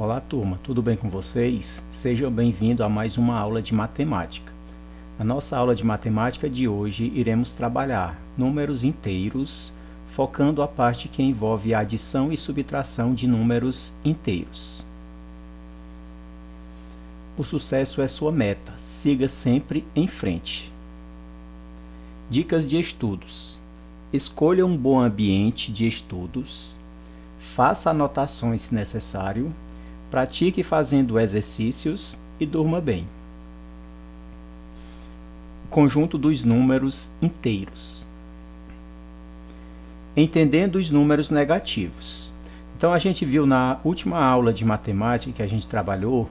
Olá, turma, tudo bem com vocês? Sejam bem-vindos a mais uma aula de matemática. Na nossa aula de matemática de hoje, iremos trabalhar números inteiros, focando a parte que envolve a adição e subtração de números inteiros. O sucesso é sua meta, siga sempre em frente. Dicas de estudos: escolha um bom ambiente de estudos, faça anotações se necessário, pratique fazendo exercícios e durma bem. Conjunto dos números inteiros. Entendendo os números negativos. Então, a gente viu na última aula de matemática que a gente trabalhou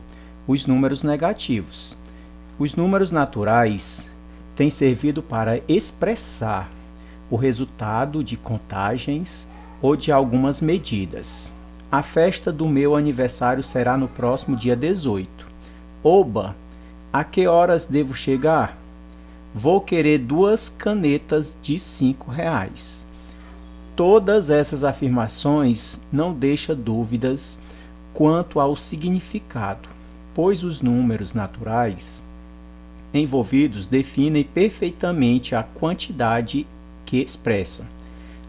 os números negativos. Os números naturais têm servido para expressar o resultado de contagens ou de algumas medidas. A festa do meu aniversário será no próximo dia 18. Oba! A que horas devo chegar? Vou querer 2 canetas de R$5. Todas essas afirmações não deixam dúvidas quanto ao significado, pois os números naturais envolvidos definem perfeitamente a quantidade que expressam.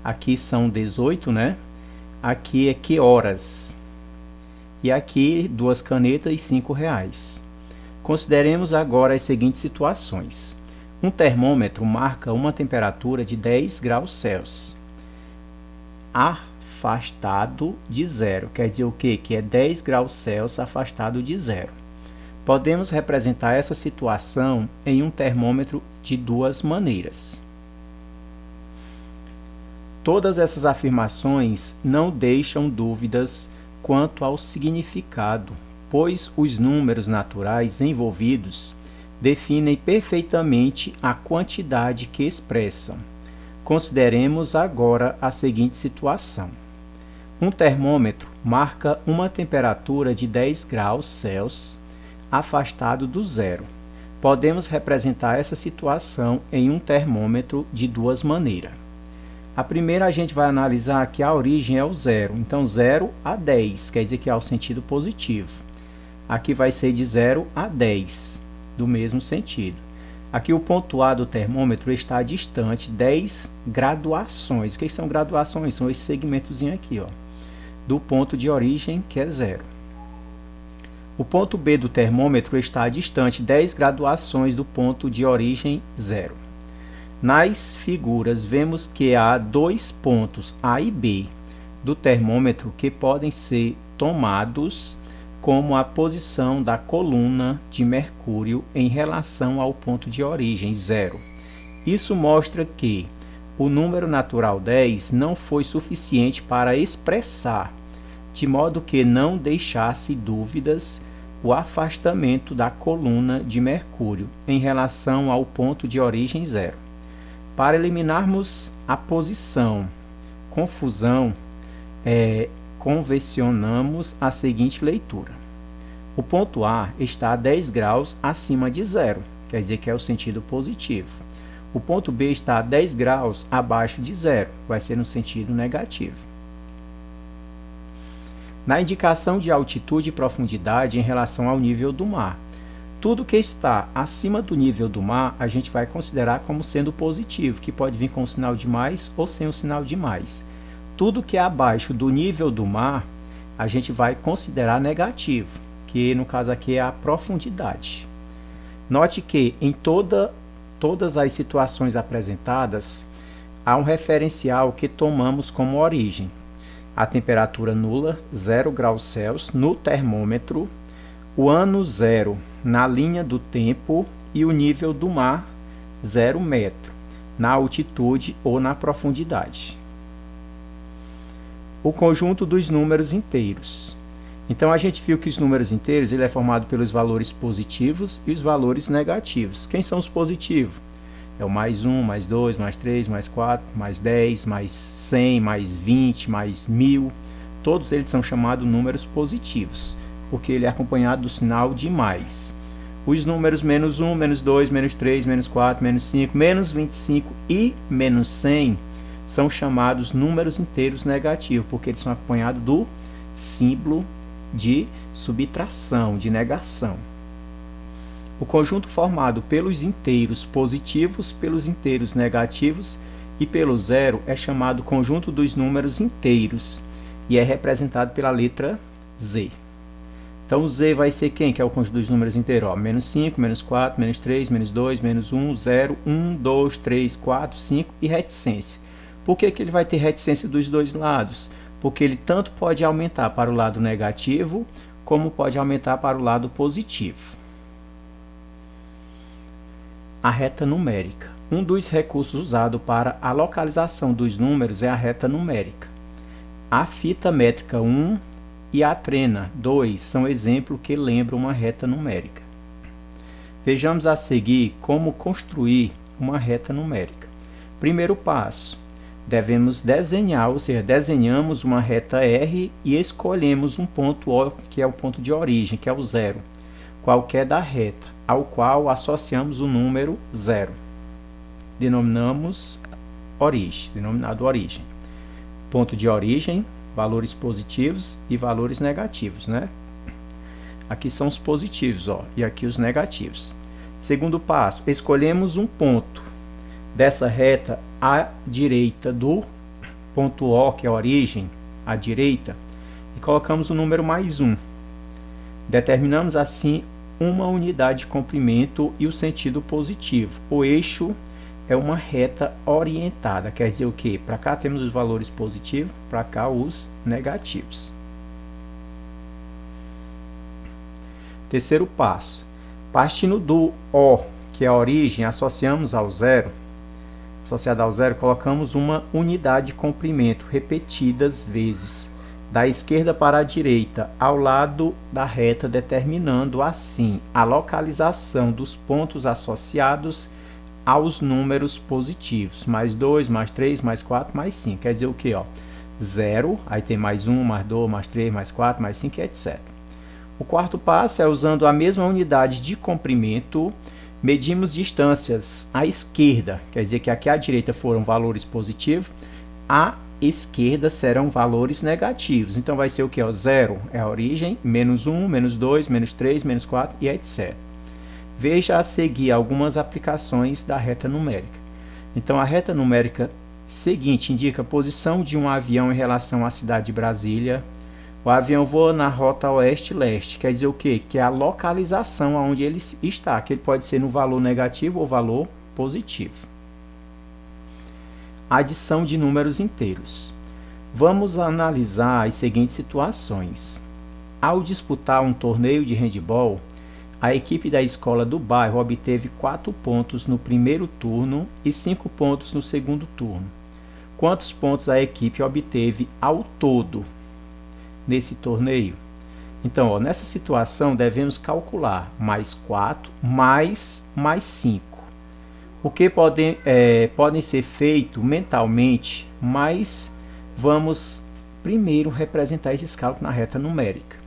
Aqui são 18, né? Aqui é que horas. E aqui 2 canetas e R$5. Consideremos agora as seguintes situações. Um termômetro marca uma temperatura de 10 graus Celsius. Afastado de zero. Quer dizer o quê? Que é 10 graus Celsius afastado de zero. Podemos representar essa situação em um termômetro de duas maneiras. Todas essas afirmações não deixam dúvidas quanto ao significado, pois os números naturais envolvidos definem perfeitamente a quantidade que expressam. Consideremos agora a seguinte situação. Um termômetro marca uma temperatura de 10 graus Celsius afastado do zero. Podemos representar essa situação em um termômetro de duas maneiras. A primeira a gente vai analisar que a origem é o zero, então 0 a 10, quer dizer que é o sentido positivo. Aqui vai ser de 0 a 10, do mesmo sentido. Aqui o ponto A do termômetro está distante 10 graduações. O que são graduações? São esse segmentozinho aqui, ó, do ponto de origem, que é 0. O ponto B do termômetro está distante 10 graduações do ponto de origem 0. Nas figuras, vemos que há 2 pontos A e B do termômetro que podem ser tomados como a posição da coluna de mercúrio em relação ao ponto de origem 0. Isso mostra que o número natural 10 não foi suficiente para expressar, de modo que não deixasse dúvidas, o afastamento da coluna de mercúrio em relação ao ponto de origem 0. Para eliminarmos a confusão, convencionamos a seguinte leitura. O ponto A está a 10 graus acima de zero, quer dizer que é o sentido positivo. O ponto B está a 10 graus abaixo de zero, vai ser no sentido negativo. Na indicação de altitude e profundidade em relação ao nível do mar, tudo que está acima do nível do mar, a gente vai considerar como sendo positivo, que pode vir com o sinal de mais ou sem o sinal de mais. Tudo que é abaixo do nível do mar, a gente vai considerar negativo, que no caso aqui é a profundidade. Note que em todas as situações apresentadas, há um referencial que tomamos como origem. A temperatura nula, 0 graus Celsius, no termômetro, o ano 0 na linha do tempo e o nível do mar 0 metro, na altitude ou na profundidade. O conjunto dos números inteiros. Então, a gente viu que os números inteiros ele é formado pelos valores positivos e os valores negativos. Quem são os positivos? É o mais 1, mais 2, mais 3, mais 4, mais 10, mais 100, mais 20, mais 1000. Todos eles são chamados números positivos, porque ele é acompanhado do sinal de mais. Os números menos 1, menos 2, menos 3, menos 4, menos 5, menos 25 e menos 100 são chamados números inteiros negativos, porque eles são acompanhados do símbolo de subtração, de negação. O conjunto formado pelos inteiros positivos, pelos inteiros negativos e pelo zero é chamado conjunto dos números inteiros e é representado pela letra Z. Então, o Z vai ser quem? Que é o conjunto dos números inteiros. Ó, menos 5, menos 4, menos 3, menos 2, menos 1, 0, 1, 2, 3, 4, 5 e reticência. Por que ele vai ter reticência dos dois lados? Porque ele tanto pode aumentar para o lado negativo, como pode aumentar para o lado positivo. A reta numérica. Um dos recursos usados para a localização dos números é a reta numérica. A fita métrica 1 e a trena 2 são exemplos que lembram uma reta numérica. Vejamos a seguir como construir uma reta numérica. Primeiro passo, devemos desenhar, ou seja, desenhamos uma reta R e escolhemos um ponto O, que é o ponto de origem, que é o zero, qualquer da reta, ao qual associamos o número 0. Denominamos origem, denominado origem. Ponto de origem, valores positivos e valores negativos, né? Aqui são os positivos, ó, e aqui os negativos. Segundo passo, escolhemos um ponto dessa reta à direita do ponto O, que é a origem, à direita, e colocamos o número mais 1. Determinamos assim uma unidade de comprimento e o sentido positivo. O eixo é uma reta orientada, quer dizer o quê? Para cá temos os valores positivos, para cá os negativos. Terceiro passo, partindo do O, que é a origem, associamos ao zero, associado ao zero, colocamos uma unidade de comprimento repetidas vezes, da esquerda para a direita, ao lado da reta, determinando assim a localização dos pontos associados aos números positivos, mais 2, mais 3, mais 4, mais 5, quer dizer o que? 0, aí tem mais 1, mais 2, mais 3, mais 4, mais 5, etc. O quarto passo é usando a mesma unidade de comprimento, medimos distâncias à esquerda, quer dizer que aqui à direita foram valores positivos, à esquerda serão valores negativos, então vai ser o que? 0 é a origem, menos 1, menos 2, menos 3, menos 4 e etc. Veja a seguir algumas aplicações da reta numérica. Então, a reta numérica seguinte indica a posição de um avião em relação à cidade de Brasília. O avião voa na rota oeste-leste, quer dizer o quê? Que é a localização onde ele está, que ele pode ser no valor negativo ou valor positivo. Adição de números inteiros. Vamos analisar as seguintes situações. Ao disputar um torneio de handebol, a equipe da escola do bairro obteve 4 pontos no primeiro turno e 5 pontos no segundo turno. Quantos pontos a equipe obteve ao todo nesse torneio? Então, nessa situação, devemos calcular mais 4 mais 5. O que podem ser feito mentalmente, mas vamos primeiro representar esses cálculos na reta numérica.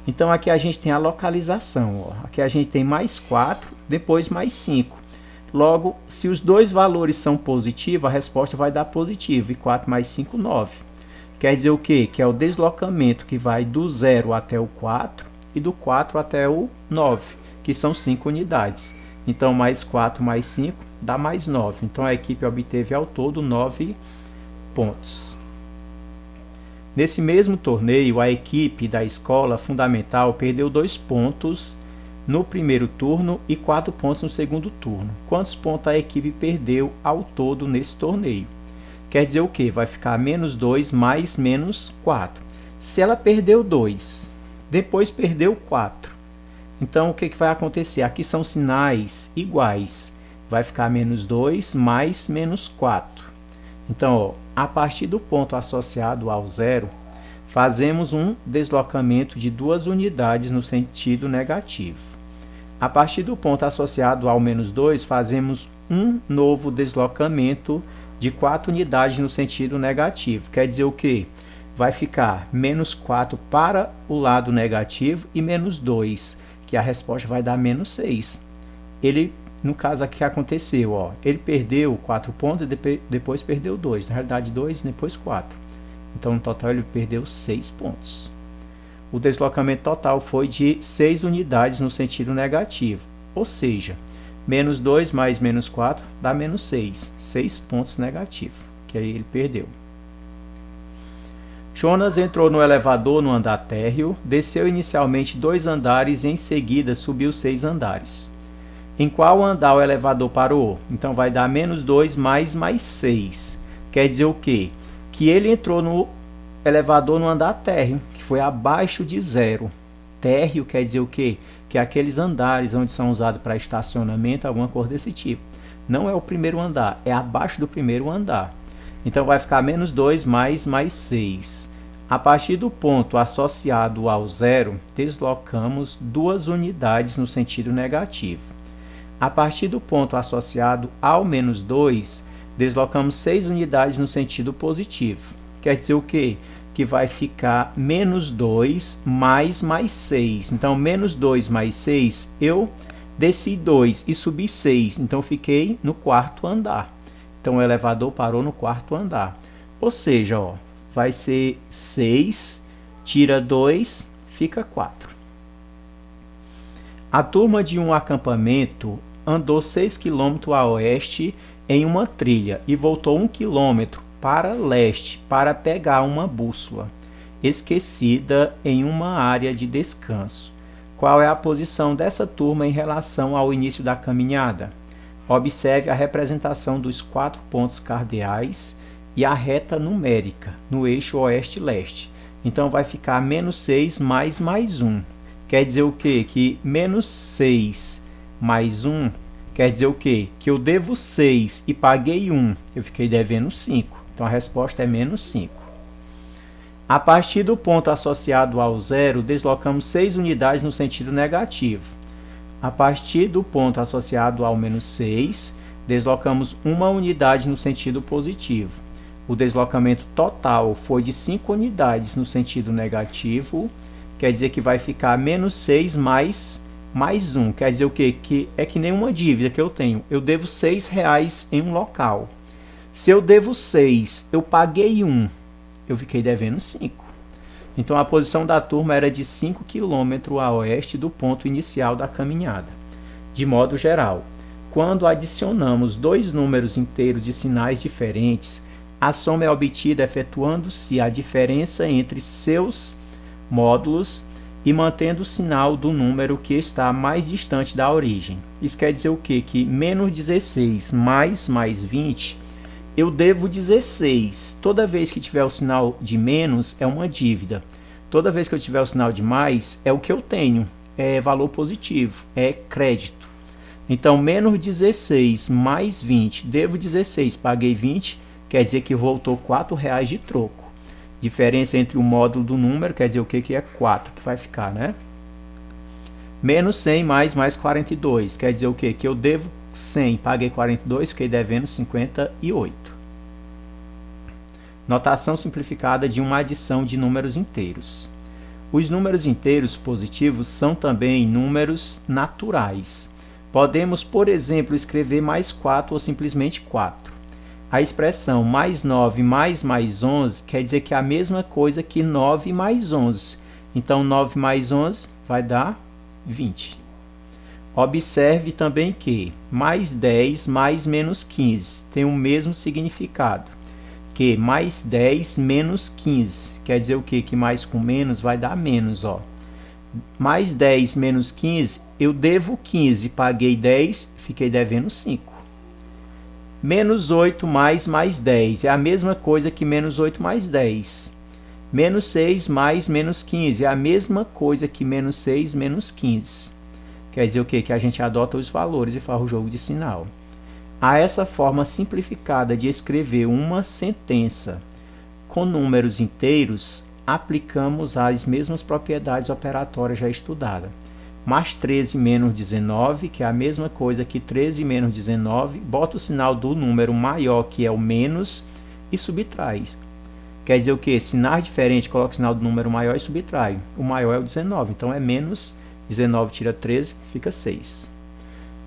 Então, aqui a gente tem a localização. Aqui a gente tem mais 4, depois mais 5. Logo, se os dois valores são positivos, a resposta vai dar positivo. E 4 mais 5, 9. Quer dizer o quê? Que é o deslocamento que vai do 0 até o 4 e do 4 até o 9, que são 5 unidades. Então, mais 4 mais 5 dá mais 9. Então, a equipe obteve ao todo 9 pontos. Nesse mesmo torneio, a equipe da escola fundamental perdeu 2 pontos no primeiro turno e 4 pontos no segundo turno. Quantos pontos a equipe perdeu ao todo nesse torneio? Quer dizer o quê? Vai ficar menos 2 mais menos 4. Se ela perdeu 2, depois perdeu 4, então o que vai acontecer? Aqui são sinais iguais. Vai ficar menos 2 mais menos 4. Então, a partir do ponto associado ao zero, fazemos um deslocamento de 2 unidades no sentido negativo. A partir do ponto associado ao menos 2, fazemos um novo deslocamento de 4 unidades no sentido negativo. Quer dizer o quê? Vai ficar menos 4 para o lado negativo e menos 2, que a resposta vai dar menos 6. No caso aqui que aconteceu, ele perdeu 4 pontos e depois perdeu 2. Na realidade, 2 e depois 4. Então, no total, ele perdeu 6 pontos. o deslocamento total foi de 6 unidades no sentido negativo. Ou seja, menos 2 mais menos 4 dá menos 6. 6 pontos negativos, que aí ele perdeu. Jonas entrou no elevador no andar térreo, desceu inicialmente 2 andares e em seguida subiu 6 andares. Em qual andar o elevador parou? Então vai dar menos 2 mais 6. Quer dizer o quê? Que ele entrou no elevador no andar térreo, que foi abaixo de 0. Térreo quer dizer o quê? Que é aqueles andares onde são usados para estacionamento, alguma coisa desse tipo. Não é o primeiro andar, é abaixo do primeiro andar. Então vai ficar menos 2 mais 6. A partir do ponto associado ao 0, deslocamos 2 unidades no sentido negativo. A partir do ponto associado ao menos 2, deslocamos 6 unidades no sentido positivo. Quer dizer o quê? Que vai ficar menos 2 mais 6. Então, menos 2 mais 6, eu desci 2 e subi 6. Então, fiquei no 4º andar. Então, o elevador parou no 4º andar. Ou seja, ó, vai ser 6, tira 2, fica 4. A turma de um acampamento andou 6 km a oeste em uma trilha e voltou 1 km para leste para pegar uma bússola, esquecida em uma área de descanso. Qual é a posição dessa turma em relação ao início da caminhada? Observe a representação dos 4 pontos cardeais e a reta numérica no eixo oeste-leste. Então vai ficar menos 6 mais 1. Quer dizer o quê? Que menos 6 mais 1 quer dizer o quê? Que eu devo 6 e paguei 1. Eu fiquei devendo 5. Então a resposta é menos 5. A partir do ponto associado ao 0, deslocamos 6 unidades no sentido negativo. A partir do ponto associado ao menos 6, deslocamos 1 unidade no sentido positivo. O deslocamento total foi de 5 unidades no sentido negativo, quer dizer que vai ficar menos 6 mais 1. Quer dizer o quê? Que é que nem uma dívida que eu tenho. Eu devo R$6 em um local. Se eu devo 6, eu paguei 1, eu fiquei devendo 5. Então, a posição da turma era de 5 km a oeste do ponto inicial da caminhada. De modo geral, quando adicionamos 2 números inteiros de sinais diferentes, a soma é obtida efetuando-se a diferença entre seus módulos e mantendo o sinal do número que está mais distante da origem. Isso quer dizer o quê? Que menos 16 mais 20, eu devo 16. Toda vez que tiver o sinal de menos, é uma dívida. Toda vez que eu tiver o sinal de mais, é o que eu tenho. É valor positivo, é crédito. Então, menos 16 mais 20, devo 16, paguei 20, quer dizer que voltou R$4 de troco. Diferença entre o módulo do número, quer dizer o que é 4, que vai ficar, né? Menos 100 mais 42, quer dizer o quê? Que eu devo 100, paguei 42, fiquei devendo 58. Notação simplificada de uma adição de números inteiros. Os números inteiros positivos são também números naturais. Podemos, por exemplo, escrever mais 4 ou simplesmente 4. A expressão mais 9 mais 11 quer dizer que é a mesma coisa que 9 mais 11. Então, 9 mais 11 vai dar 20. Observe também que mais 10 mais menos 15 tem o mesmo significado que mais 10 menos 15. Quer dizer o quê? Que mais com menos vai dar menos, ó. Mais 10 menos 15, eu devo 15, paguei 10, fiquei devendo 5. Menos 8 mais 10 é a mesma coisa que menos 8 mais 10. Menos 6 mais menos 15 é a mesma coisa que menos 6 menos 15. Quer dizer o quê? Que a gente adota os valores e faz o jogo de sinal. A essa forma simplificada de escrever uma sentença com números inteiros, aplicamos as mesmas propriedades operatórias já estudadas. Mais 13 menos 19, que é a mesma coisa que 13 menos 19, bota o sinal do número maior, que é o menos, e subtrai. Quer dizer o quê? Sinais diferentes, coloca o sinal do número maior e subtrai. O maior é o 19, então é menos 19 tira 13, fica 6.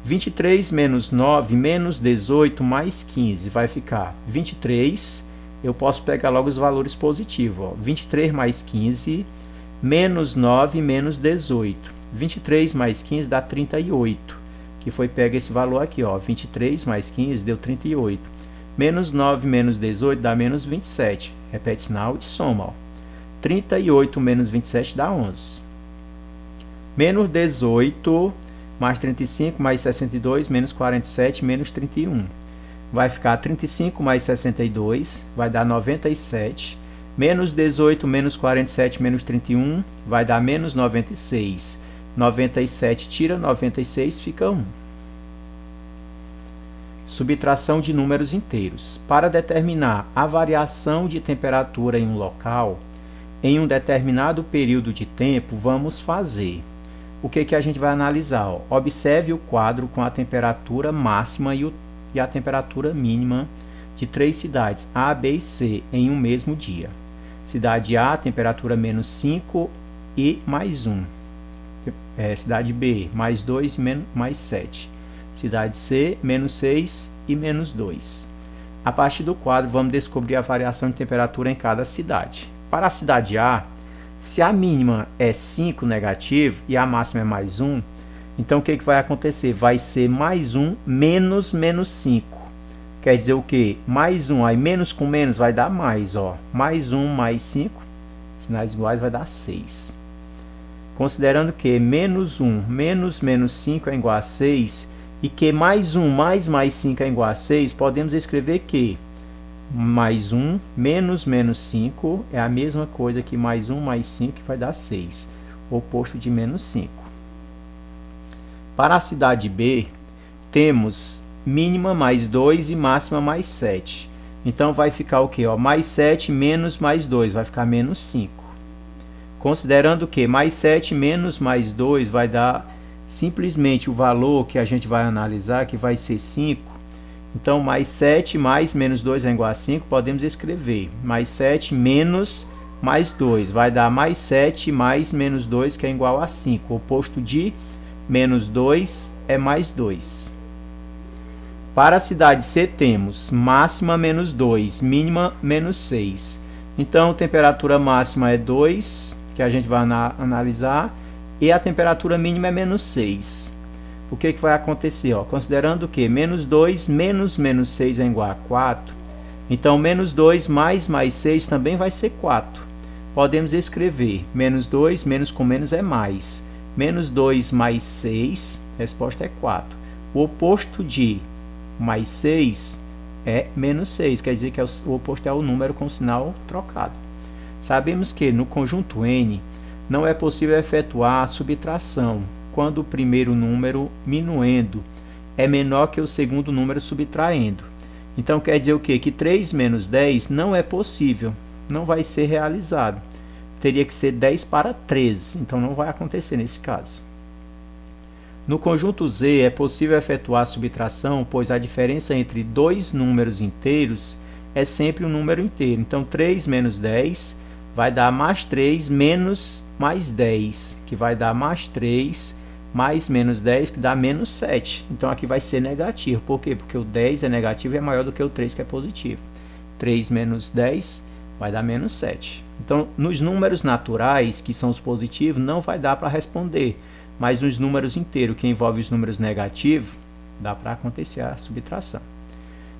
23 menos 9 menos 18 mais 15 vai ficar 23. Eu posso pegar logo os valores positivos. Ó. 23 mais 15 Menos 9 menos 18. 23 mais 15 dá 38. Que foi pega esse valor aqui, ó. 23 mais 15 deu 38. Menos 9 menos 18 dá menos 27. Repete sinal e soma, ó. 38 menos 27 dá 11. Menos 18 mais 35 mais 62 menos 47 menos 31. Vai ficar 35 mais 62, vai dar 97. Menos 18 menos 47 menos 31 vai dar menos 96. 97 tira 96, fica 1. Subtração de números inteiros. Para determinar a variação de temperatura em um local, em um determinado período de tempo, vamos fazer. O que a gente vai analisar? Ó? Observe o quadro com a temperatura máxima e a temperatura mínima de 3 cidades, A, B e C, em um mesmo dia. Cidade A, temperatura menos 5 e mais 1. Cidade B, mais 2 e mais 7. Cidade C, menos 6 e menos 2. A partir do quadro, vamos descobrir a variação de temperatura em cada cidade. Para a cidade A, se a mínima é 5 negativo e a máxima é mais 1, então o que vai acontecer? Vai ser mais 1 menos menos 5. Quer dizer o quê? Mais 1, aí menos com menos vai dar mais, ó. Mais 1 mais 5, sinais iguais vai dar 6. Considerando que menos 1 menos menos 5 é igual a 6 e que mais 1 mais 5 é igual a 6, podemos escrever que mais 1 menos menos 5 é a mesma coisa que mais 1 mais 5, que vai dar 6, oposto de menos 5. Para a cidade B, temos mínima mais 2 e máxima mais 7. Então vai ficar o quê? Ó, mais 7 menos mais 2, vai ficar menos 5. Considerando que mais 7 menos mais 2 vai dar simplesmente o valor que a gente vai analisar, que vai ser 5. Então, mais 7 mais menos 2 é igual a 5, podemos escrever. Mais 7 menos mais 2 vai dar mais 7 mais menos 2, que é igual a 5. O oposto de menos 2 é mais 2. Para a cidade C, temos máxima menos 2, mínima menos 6. Então, temperatura máxima é 2, que a gente vai analisar, e a temperatura mínima é menos 6. O que vai acontecer? Ó, considerando que menos 2 menos menos 6 é igual a 4, então menos 2 mais 6 também vai ser 4. Podemos escrever menos 2, menos com menos é mais. Menos 2 mais 6, resposta é 4. O oposto de mais 6 é menos 6, quer dizer que o oposto é o número com sinal trocado. Sabemos que no conjunto N não é possível efetuar a subtração quando o primeiro número minuendo é menor que o segundo número subtraindo. Então quer dizer o quê? Que 3 menos 10 não é possível, não vai ser realizado. Teria que ser 10 para 13, então não vai acontecer nesse caso. No conjunto Z é possível efetuar a subtração, pois a diferença entre dois números inteiros é sempre um número inteiro. Então 3 menos 10 vai dar mais 3 menos mais 10, que vai dar mais 3 mais menos 10, que dá menos 7. Então aqui vai ser negativo. Por quê? Porque o 10 é negativo e é maior do que o 3, que é positivo. 3 menos 10 vai dar menos 7. Então, nos números naturais, que são os positivos, não vai dar para responder. Mas nos números inteiros, que envolve os números negativos, dá para acontecer a subtração.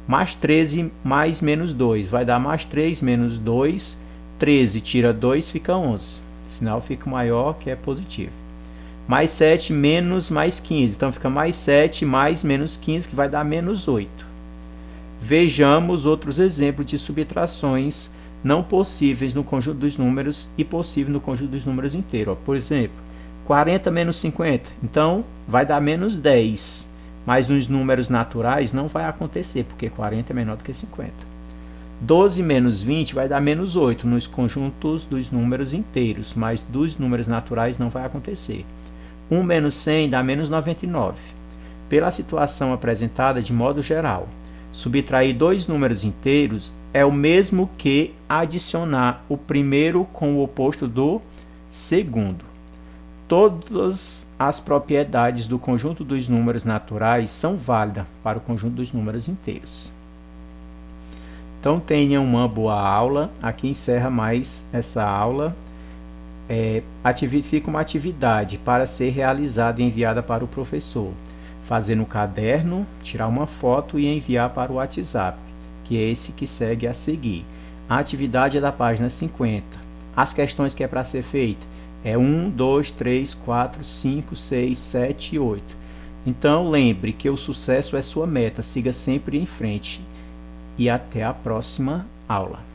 Mais 13 mais menos 2 vai dar mais 3 menos 2. 13 tira 2, fica 11. O sinal fica maior, que é positivo. Mais 7 menos mais 15. Então, fica mais 7 mais menos 15, que vai dar menos 8. Vejamos outros exemplos de subtrações não possíveis no conjunto dos números e possíveis no conjunto dos números inteiros. Por exemplo, 40 menos 50. Então, vai dar menos 10. Mas nos números naturais não vai acontecer, porque 40 é menor do que 50. 12 menos 20 vai dar menos 8 nos conjuntos dos números inteiros, mas dos números naturais não vai acontecer. 1 menos 100 dá menos 99. Pela situação apresentada de modo geral, subtrair dois números inteiros é o mesmo que adicionar o primeiro com o oposto do segundo. Todas as propriedades do conjunto dos números naturais são válidas para o conjunto dos números inteiros. Então tenha uma boa aula. Aqui encerra mais essa aula. fica uma atividade para ser realizada e enviada para o professor. Fazer no caderno, tirar uma foto e enviar para o WhatsApp, que é esse que segue a seguir. A atividade é da página 50. As questões que é para ser feita é 1, 2, 3, 4, 5, 6, 7 e 8. Então lembre que o sucesso é sua meta, siga sempre em frente e até a próxima aula.